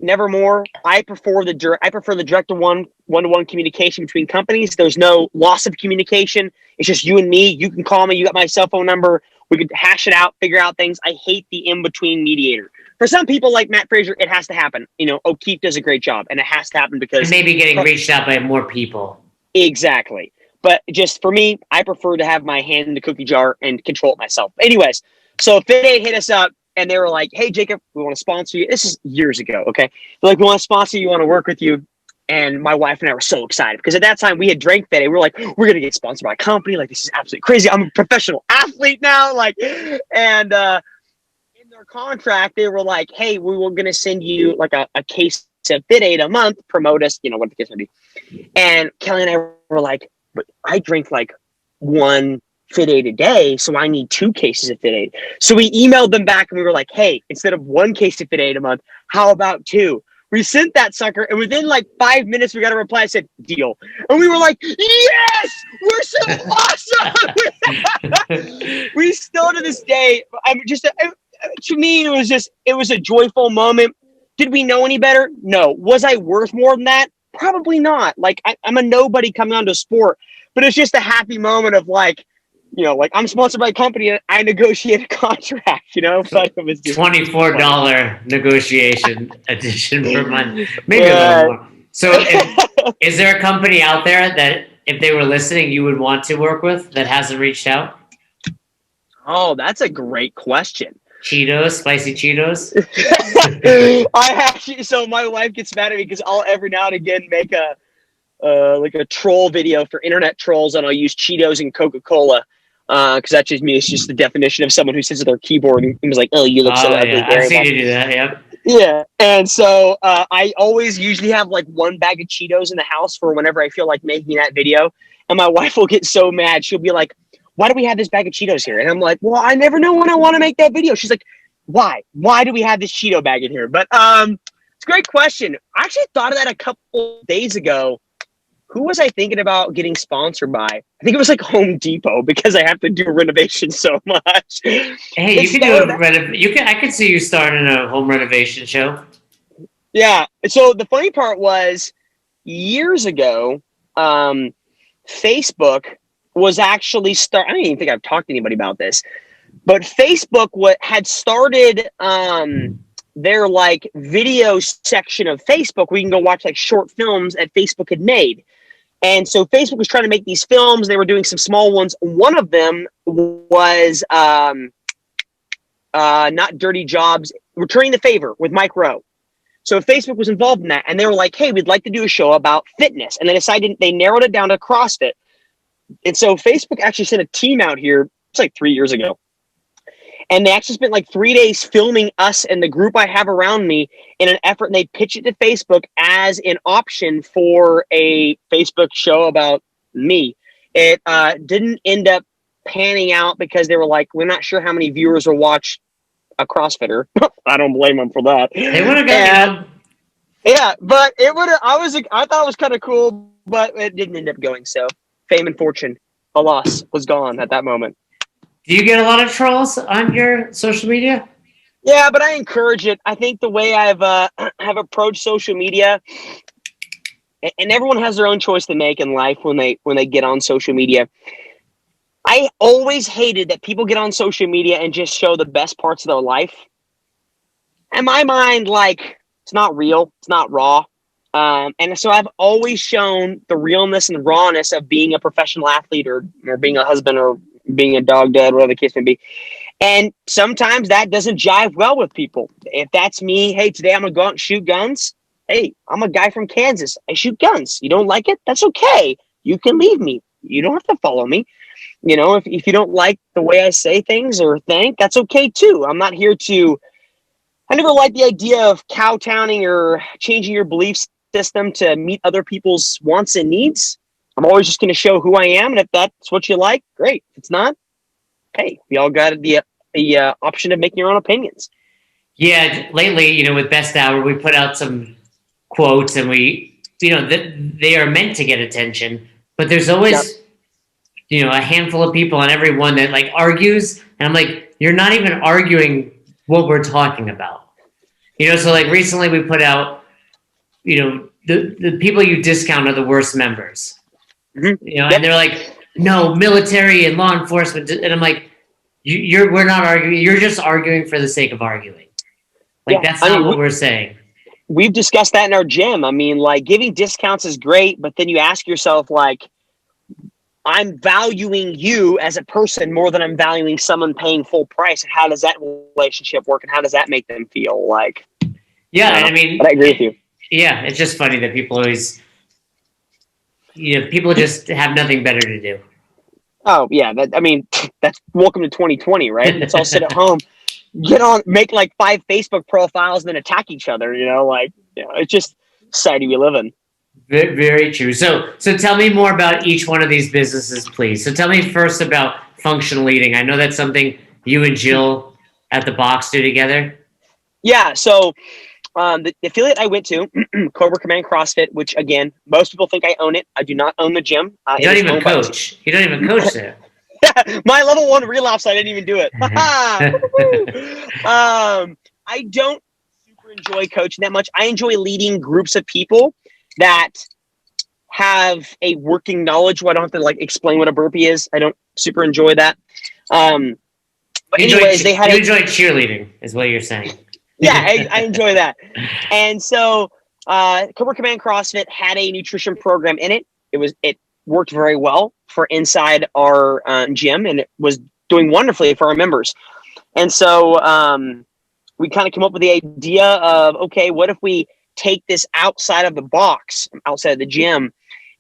Nevermore. I prefer the direct one-to-one communication between companies. There's no loss of communication. It's just you and me. You can call me. You got my cell phone number. We could hash it out, figure out things. I hate the in-between mediator. For some people like Matt Frazier, it has to happen. O'Keefe does a great job, and it has to happen because... And maybe getting reached out by more people. Exactly. But just for me, I prefer to have my hand in the cookie jar and control it myself. Anyways, so FitAid hit us up. And they were like, hey, Jacob, we want to sponsor you. This is years ago, okay? They're like, we want to sponsor you. We want to work with you. And my wife and I were so excited because at that time we had drank FitAid. We were like, we're going to get sponsored by a company. Like, this is absolutely crazy. I'm a professional athlete now. And in their contract, they were like, hey, we were going to send you like a case of FitAid a month, promote us, what the case may be. And Kelly and I were like, but I drink like one FitAid a day, so I need 2 cases of FitAid. So we emailed them back and we were like, hey, instead of 1 case of FitAid a month, how about 2? We sent that sucker, and within like 5 minutes, we got a reply that said, deal. And we were like, yes, we're so awesome. We still to this day, to me, it was a joyful moment. Did we know any better? No. Was I worth more than that? Probably not. Like, I'm a nobody coming onto a sport, but it's just a happy moment of like, like I'm sponsored by a company and I negotiate a contract, but it was just $24 negotiation edition per month, maybe a little more. So is there a company out there that if they were listening, you would want to work with that hasn't reached out? Oh, that's a great question. Cheetos, spicy Cheetos. So my wife gets mad at me because I'll every now and again make a troll video for internet trolls, and I'll use Cheetos and Coca-Cola. Because that's just me. It's just the definition of someone who sits at their keyboard and was like, "Oh, you look so ugly." Yeah. I've seen you do that. Yep. Yeah, and so I always usually have like 1 bag of Cheetos in the house for whenever I feel like making that video. And my wife will get so mad. She'll be like, "Why do we have this bag of Cheetos here?" And I'm like, "Well, I never know when I want to make that video." She's like, Why? Why do we have this Cheeto bag in here? But it's a great question. I actually thought of that a couple days ago. Who was I thinking about getting sponsored by? I think it was like Home Depot because I have to do renovation so much. Hey, you can do I could see you starting a home renovation show. Yeah. So the funny part was years ago, Facebook was actually I don't even think I've talked to anybody about this, but Facebook had started their like video section of Facebook where you can go watch like short films that Facebook had made. And so Facebook was trying to make these films. They were doing some small ones. One of them was not Dirty Jobs, Returning the Favor with Mike Rowe. So Facebook was involved in that. And they were like, hey, we'd like to do a show about fitness. And they narrowed it down to CrossFit. And so Facebook actually sent a team out here, it's like 3 years ago. And they actually spent like 3 days filming us and the group I have around me in an effort. And they pitched it to Facebook as an option for a Facebook show about me. It didn't end up panning out because they were like, we're not sure how many viewers will watch a CrossFitter. I don't blame them for that. They would have got yeah, but it would have. I thought it was kind of cool, but it didn't end up going. So fame and fortune, alas, was gone at that moment. Do you get a lot of trolls on your social media? Yeah, but I encourage it. I think the way I've have approached social media, and everyone has their own choice to make in life when they get on social media. I always hated that people get on social media and just show the best parts of their life. In my mind, like, it's not real, it's not raw. And so I've always shown the realness and rawness of being a professional athlete or being a husband or being a dog dad, whatever the case may be. And sometimes that doesn't jive well with people. If that's me, hey, today I'm going to go out and shoot guns. Hey, I'm a guy from Kansas. I shoot guns. You don't like it? That's okay. You can leave me. You don't have to follow me. You know, if you don't like the way I say things or think, that's okay too. I'm not here to, I never liked the idea of kowtowing or changing your belief system to meet other people's wants and needs. I'm always just going to show who I am. And if that's what you like, great. If it's not, hey, we all got the option of making your own opinions. Yeah, lately, with Best Hour, we put out some quotes and they are meant to get attention, but there's always, a handful of people on every one that like argues. And I'm like, you're not even arguing what we're talking about. So like recently we put out, the people you discount are the worst members. Mm-hmm. And they're like, no, military and law enforcement. And I'm like, we're not arguing. You're just arguing for the sake of arguing. Like, that's not what we're saying. We've discussed that in our gym. I mean, like, giving discounts is great, but then you ask yourself, like, I'm valuing you as a person more than I'm valuing someone paying full price. And how does that relationship work? And how does that make them feel? Like, yeah, I mean, but I agree with you. Yeah, it's just funny that people always, people just have nothing better to do. Oh, yeah. That's welcome to 2020, right? Let's all sit at home, get on, make like 5 Facebook profiles, and then attack each other. It's just society we live in. Very, very true. So tell me more about each one of these businesses, please. So tell me first about functional eating. I know that's something you and Jill at the box do together. Yeah. So the affiliate I went to, Cobra Command CrossFit, which again, most people think I own it. I do not own the gym. You don't even coach. You don't even coach there. My level 1 relapse, I didn't even do it. I don't super enjoy coaching that much. I enjoy leading groups of people that have a working knowledge where I don't have to like explain what a burpee is. I don't super enjoy that. But anyways, you enjoy cheerleading, is what you're saying. Yeah, I enjoy that. And so Cobra Command CrossFit had a nutrition program in it. It worked very well for inside our gym, and it was doing wonderfully for our members. And so we kind of came up with the idea of, okay, what if we take this outside of the box, outside of the gym?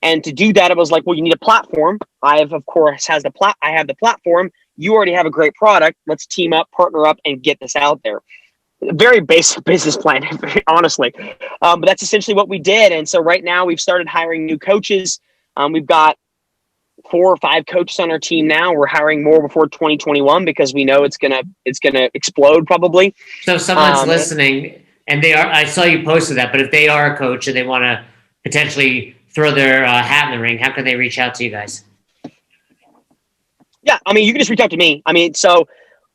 And to do that, it was like, well, you need a platform. I have the platform. You already have a great product. Let's team up, partner up, and get this out there. Very basic business plan, honestly. But that's essentially what we did. And so right now we've started hiring new coaches. We've got 4 or 5 coaches on our team now. We're hiring more before 2021 because we know it's gonna explode probably. So if someone's listening and I saw you posted that, but if they are a coach and they want to potentially throw their hat in the ring, how can they reach out to you guys? Yeah, I mean, you can just reach out to me. I mean, so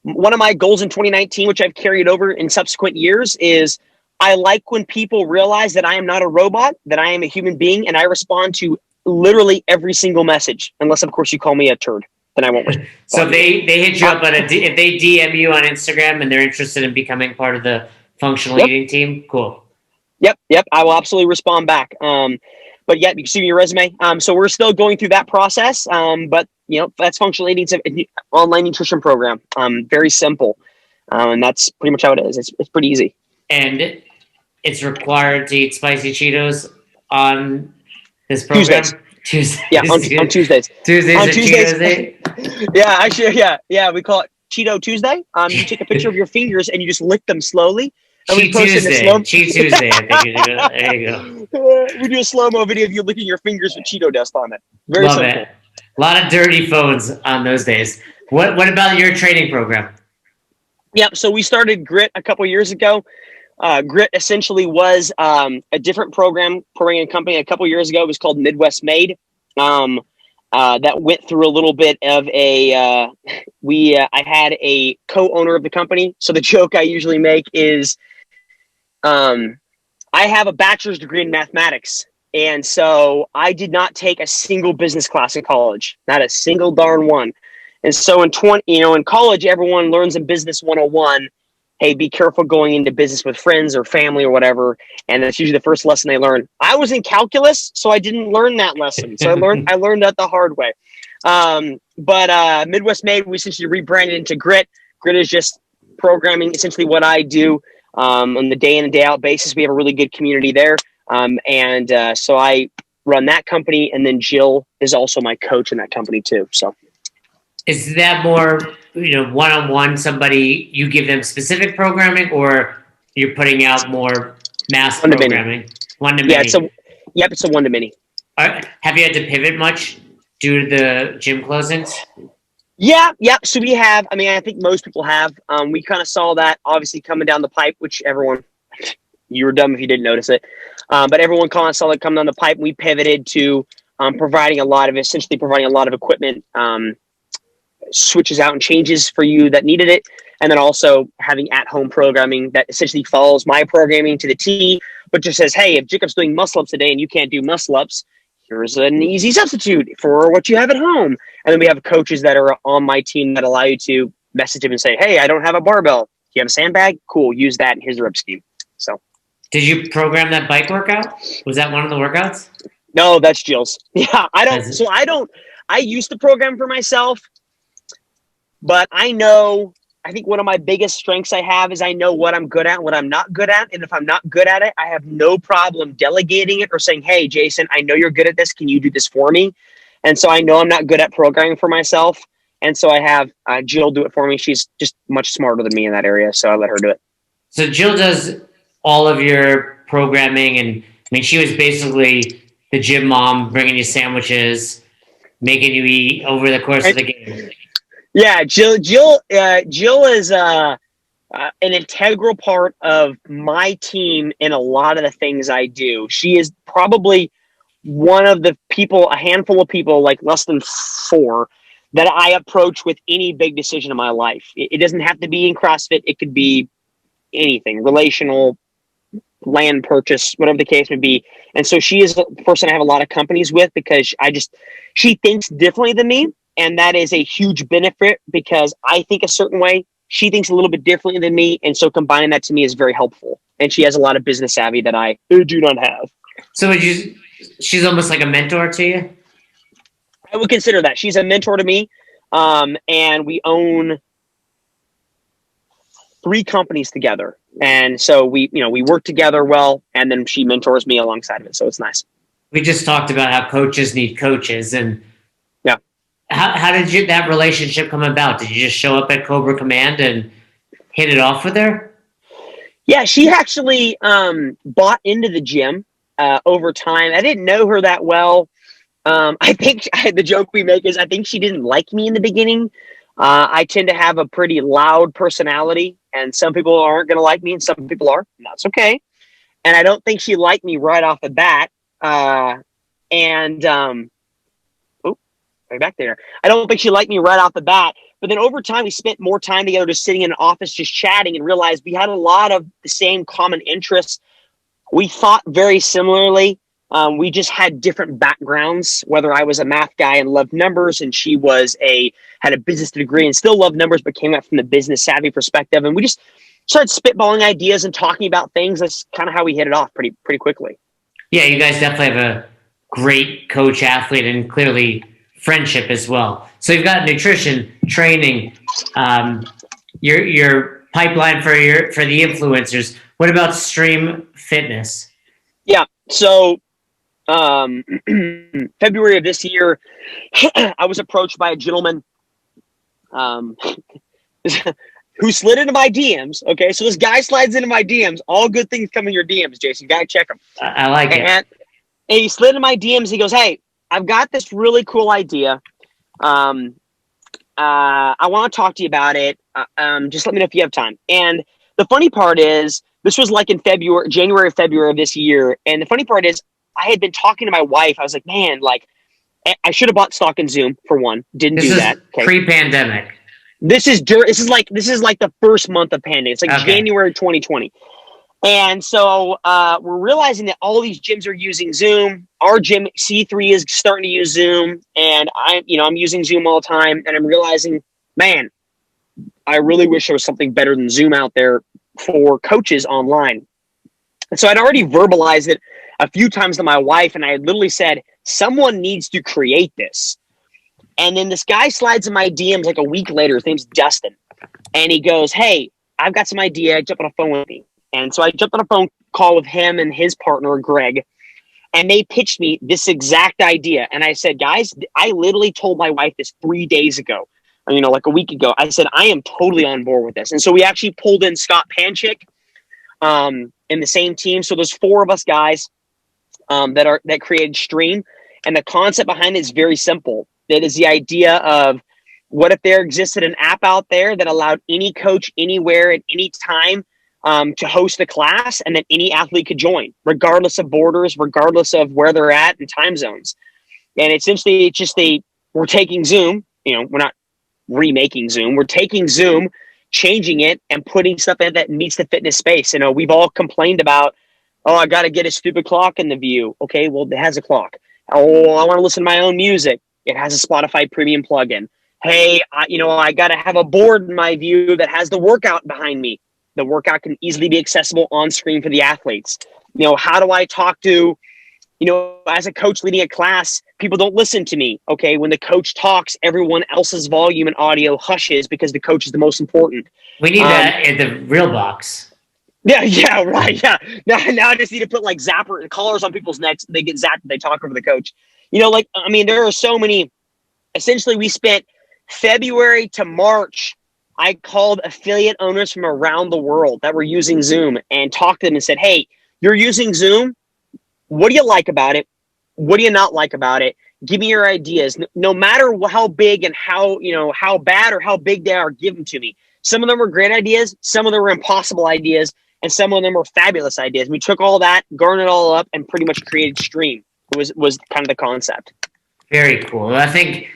one of my goals in 2019, which I've carried over in subsequent years, is I like when people realize that I am not a robot, that I am a human being, and I respond to literally every single message, unless, of course, you call me a turd. Then I won't respond. So they hit you up if they DM you on Instagram and they're interested in becoming part of the functional eating team, cool. Yep. I will absolutely respond back. But yeah, you can see your resume. So we're still going through that process. But that's functional eating. It's an online nutrition program. Very simple. And that's pretty much how it is. It's pretty easy. And it's required to eat spicy Cheetos on this program? Tuesdays. Yeah, on Tuesdays. Tuesdays. Yeah, actually, yeah. We call it Cheeto Tuesday. You take a picture of your fingers and you just lick them slowly. And Cheat Tuesday, I think. There you go. We do a slow-mo video of you licking your fingers with Cheeto dust on it. Very Love simple. it. A lot of dirty phones on those days. What about your training program? Yep. So we started Grit a couple years ago. Grit essentially was a different programming company a couple years ago. It was called Midwest Made. That went through a little bit of I had a co-owner of the company. So the joke I usually make is, I have a bachelor's degree in mathematics. And so I did not take a single business class in college, not a single darn one. And so in college, everyone learns in business 101, hey, be careful going into business with friends or family or whatever. And that's usually the first lesson they learn. I was in calculus, so I didn't learn that lesson. So I learned that the hard way. But Midwest Made, we essentially rebranded into Grit. Grit is just programming, essentially what I do on the day in and day out basis. We have a really good community there. So I run that company, and then Jill is also my coach in that company too. So is that more, one-on-one, somebody, you give them specific programming, or you're putting out more mass programming? One-to-many. Yeah, it's a one-to-many. Have you had to pivot much due to the gym closings? Yeah. So we have, I think most people have. We kind of saw that obviously coming down the pipe, which everyone, you were dumb if you didn't notice it. But everyone kind of saw it come down the pipe. We pivoted to providing a lot of equipment, switches out and changes for you that needed it. And then also having at-home programming that essentially follows my programming to the T, but just says, hey, if Jacob's doing muscle-ups today and you can't do muscle-ups, here's an easy substitute for what you have at home. And then we have coaches that are on my team that allow you to message him and say, hey, I don't have a barbell. You have a sandbag? Cool, use that, and here's the rep scheme. So, did you program that bike workout? Was that one of the workouts? No, that's Jill's. Yeah, I used to program for myself, but I think one of my biggest strengths I have is I know what I'm good at and what I'm not good at. And if I'm not good at it, I have no problem delegating it or saying, hey, Jason, I know you're good at this. Can you do this for me? And so I know I'm not good at programming for myself. And so I have Jill do it for me. She's just much smarter than me in that area. So I let her do it. So Jill does all of your programming. And she was basically the gym mom, bringing you sandwiches, making you eat over the course of the game. Yeah, Jill is an integral part of my team in a lot of the things I do. She is probably one of the people, a handful of people, like less than 4, that I approach with any big decision in my life. It doesn't have to be in CrossFit. It could be anything, relational, land purchase, whatever the case may be. And so she is the person I have a lot of companies with because she thinks differently than me. And that is a huge benefit because I think a certain way. She thinks a little bit differently than me. And so combining that to me is very helpful. And she has a lot of business savvy that I do not have. So she's almost like a mentor to you? I would consider that. She's a mentor to me. And we own 3 companies together. And so we work together well. And then she mentors me alongside of it. So it's nice. We just talked about how coaches need coaches. And yeah. How did that relationship come about? Did you just show up at Cobra Command and hit it off with her? Yeah, she actually bought into the gym over time. I didn't know her that well. I think the joke we make is I think she didn't like me in the beginning. I tend to have a pretty loud personality, and some people aren't going to like me, and some people are. And that's okay. And I don't think she liked me right off the bat. And right back there. I don't think she liked me right off the bat. But then over time, we spent more time together, just sitting in an office, just chatting, and realized we had a lot of the same common interests. We thought very similarly. We just had different backgrounds, whether I was a math guy and loved numbers, and she had a business degree and still loved numbers, but came out from the business savvy perspective. And we just started spitballing ideas and talking about things. That's kind of how we hit it off pretty quickly. Yeah, you guys definitely have a great coach athlete and clearly friendship as well. So you've got nutrition, training, your pipeline for the influencers. What about Stream Fitness? Yeah. So February of this year, I was approached by a gentleman who slid into my DMs. Okay, so this guy slides into my DMs. All good things come in your DMs, Jason. You gotta check them. I like it. And he slid into my DMs. He goes, "Hey, I've got this really cool idea. I want to talk to you about it. Just let me know if you have time." And the funny part is, this was like in January, February of this year. And the funny part is, I had been talking to my wife. I was like, man, like, I should have bought stock in Zoom for one. Didn't do that. Okay. Pre-pandemic. This is like the first month of pandemic. It's like January 2020. And so we're realizing that all these gyms are using Zoom. Our gym C3 is starting to use Zoom, and I'm using Zoom all the time. And I'm realizing, man, I really wish there was something better than Zoom out there for coaches online. And so I'd already verbalized it a few times to my wife, and I had literally said, someone needs to create this. And then this guy slides in my DMs like a week later. His name's Dustin. And he goes, "Hey, I've got some idea. Jump on a phone with me." And so I jumped on a phone call with him and his partner, Greg. And they pitched me this exact idea. And I said, guys, I literally told my wife this 3 days ago, like a week ago. I said, I am totally on board with this. And so we actually pulled in Scott Panchik in the same team. So there's 4 of us guys that created Stream. And the concept behind it is very simple. It is the idea of, what if there existed an app out there that allowed any coach anywhere at any time to host a class, and then any athlete could join, regardless of borders, regardless of where they're at and time zones. And essentially, it's just we're taking Zoom, we're not remaking Zoom. We're taking Zoom, changing it, and putting stuff in that meets the fitness space. We've all complained about, oh, I got to get a stupid clock in the view. Okay, well, it has a clock. Oh, I want to listen to my own music. It has a Spotify premium plugin. Hey, I got to have a board in my view that has the workout behind me. The workout can easily be accessible on screen for the athletes. How do I talk to, as a coach leading a class, people don't listen to me. Okay. When the coach talks, everyone else's volume and audio hushes because the coach is the most important. We need that at the real box. Yeah, right. Yeah. Now I just need to put like zapper collars on people's necks. They get zapped. They talk over the coach. There are so many. Essentially, we spent February to March. I called affiliate owners from around the world that were using Zoom and talked to them and said, hey, you're using Zoom. What do you like about it? What do you not like about it? Give me your ideas. No matter how big and how bad or how big they are, give them to me. Some of them were great ideas. Some of them were impossible ideas. And some of them were fabulous ideas. We took all that, garnered it all up, and pretty much created Stream. It was kind of the concept. Very cool. I think,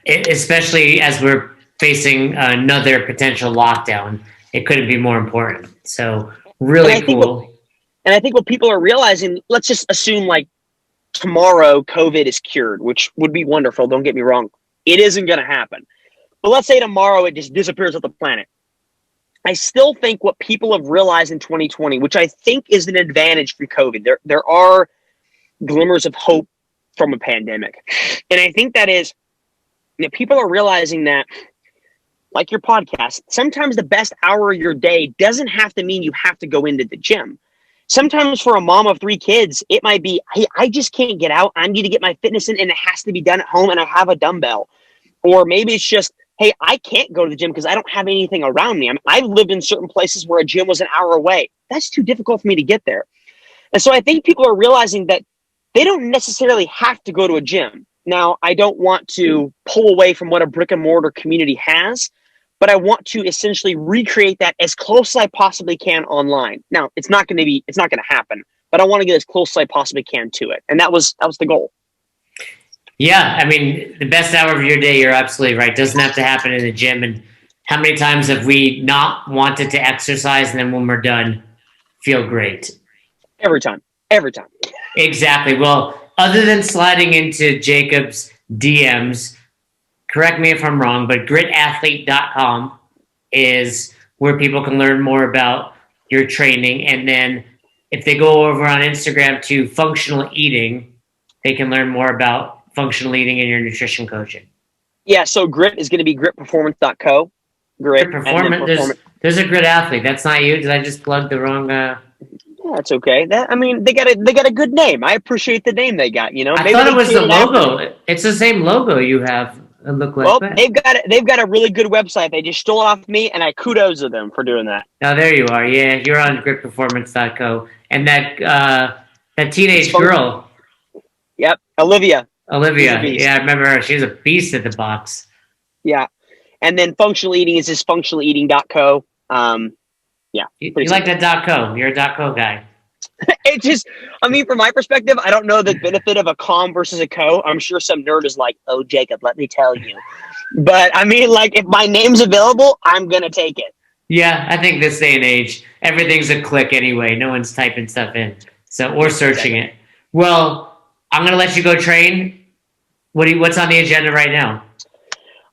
especially as we're facing another potential lockdown, it couldn't be more important. So really cool. I think what people are realizing, let's just assume like tomorrow COVID is cured, which would be wonderful. Don't get me wrong. It isn't going to happen. But let's say tomorrow it just disappears off the planet. I still think what people have realized in 2020, which I think is an advantage for COVID, there are glimmers of hope from a pandemic. And I think that is, people are realizing that, like your podcast, sometimes the best hour of your day doesn't have to mean you have to go into the gym. Sometimes for a mom of 3 kids, it might be, hey, I just can't get out. I need to get my fitness in, and it has to be done at home, and I have a dumbbell. Or maybe it's just, hey, I can't go to the gym because I don't have anything around me. I've lived in certain places where a gym was an hour away. That's too difficult for me to get there. And so I think people are realizing that they don't necessarily have to go to a gym. Now, I don't want to pull away from what a brick and mortar community has, but I want to essentially recreate that as close as I possibly can online. Now, it's not going to happen, but I want to get as close as I possibly can to it. And that was the goal. Yeah, I mean, the best hour of your day, you're absolutely right. Doesn't have to happen in the gym. And how many times have we not wanted to exercise, and then when we're done, feel great? Every time. Exactly. Well, other than sliding into Jacob's DMs, correct me if I'm wrong, but gritathlete.com is where people can learn more about your training. And then if they go over on Instagram to functional eating, they can learn more about functional eating and your nutrition coaching. Yeah, so Grit is going to be gritperformance.co. Grit Performance. There's a Grit Athlete. That's not you. Did I just plug the wrong? Yeah, that's okay. They got a good name. I appreciate the name they got. You know, I thought it was the logo. It's the same logo you have. It look like. Well, they've got a really good website. They just stole it off me, and I kudos to them for doing that. Now there you are. Yeah, you're on gritperformance.co, and that teenage girl. Yep, Olivia. Yeah, I remember her. She was a beast at the box. Yeah. And then functional eating is just functionaleating.co. Yeah. You like that .co. You're a .co guy. It just, from my perspective, I don't know the benefit of a com versus a co. I'm sure some nerd is like, oh, Jacob, let me tell you. But if my name's available, I'm going to take it. Yeah, I think this day and age, everything's a click anyway. No one's typing stuff in. Or searching it. Well, I'm going to let you go train. What's on the agenda right now?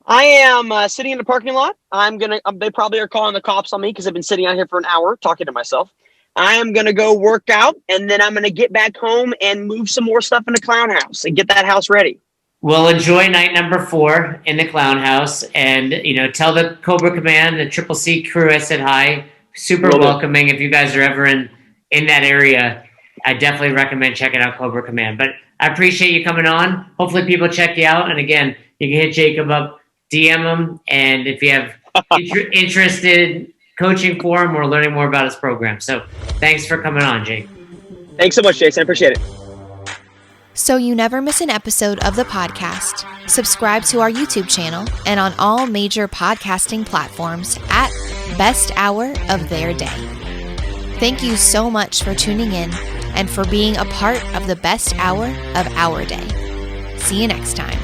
I am sitting in the parking lot. They probably are calling the cops on me because I've been sitting out here for an hour talking to myself. I am going to go work out, and then I'm going to get back home and move some more stuff in the clown house and get that house ready. Well, enjoy night number 4 in the clown house, and tell the Cobra Command, the Triple C crew I said hi. Super welcoming. If you guys are ever in that area, I definitely recommend checking out Cobra Command. But I appreciate you coming on. Hopefully people check you out. And again, you can hit Jacob up, DM him, and if you have interested coaching for him or learning more about his program. So thanks for coming on, Jake. Thanks so much, Jason. I appreciate it. So you never miss an episode of the podcast, subscribe to our YouTube channel and on all major podcasting platforms at Best Hour of Their Day. Thank you so much for tuning in and for being a part of the best hour of our day. See you next time.